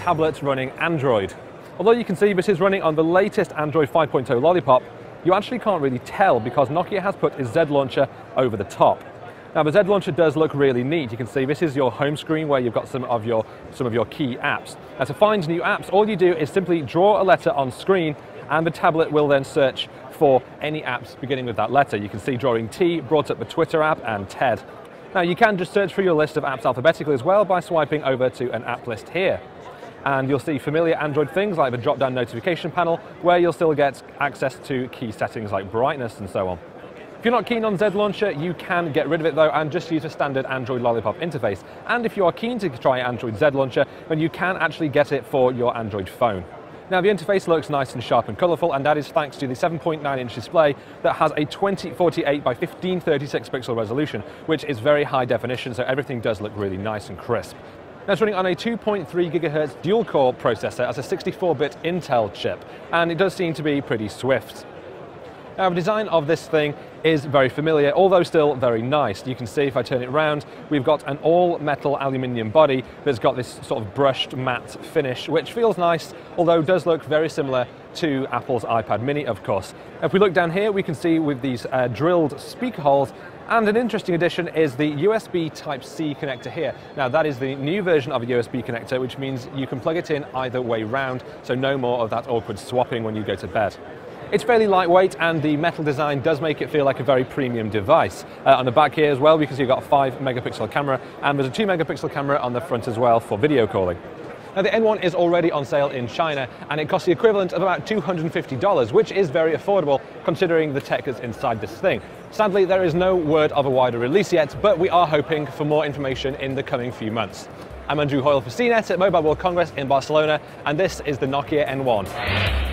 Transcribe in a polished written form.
tablet running Android. Although you can see this is running on the latest Android 5.0 Lollipop, you actually can't really tell because Nokia has put its Z launcher over the top. Now the Z launcher does look really neat. You can see this is your home screen where you've got some of your key apps. Now to find new apps, all you do is simply draw a letter on screen and the tablet will then search for any apps beginning with that letter. You can see drawing T brought up the Twitter app and TED. Now you can just search through your list of apps alphabetically as well by swiping over to an app list here. And you'll see familiar Android things like the drop-down notification panel, where you'll still get access to key settings like brightness and so on. If you're not keen on Z Launcher, you can get rid of it though and just use a standard Android Lollipop interface. And if you are keen to try Android Z Launcher, then you can actually get it for your Android phone. Now the interface looks nice and sharp and colourful, and that is thanks to the 7.9-inch display that has a 2048 by 1536 pixel resolution, which is very high definition, so everything does look really nice and crisp. Now it's running on a 2.3 GHz dual-core processor as a 64-bit Intel chip, and it does seem to be pretty swift. Now the design of this thing is very familiar, although still very nice. You can see if I turn it around, we've got an all-metal aluminium body that's got this sort of brushed matte finish, which feels nice, although does look very similar to Apple's iPad mini, of course. If we look down here, we can see with these drilled speaker holes, and an interesting addition is the USB Type-C connector here. Now that is the new version of a USB connector, which means you can plug it in either way round, so no more of that awkward swapping when you go to bed. It's fairly lightweight, and the metal design does make it feel like a very premium device. On the back here as well, because you've got a 5-megapixel camera, and there's a 2-megapixel camera on the front as well for video calling. Now the N1 is already on sale in China, and it costs the equivalent of about $250, which is very affordable considering the tech that's inside this thing. Sadly, there is no word of a wider release yet, but we are hoping for more information in the coming few months. I'm Andrew Hoyle for CNET at Mobile World Congress in Barcelona, and this is the Nokia N1.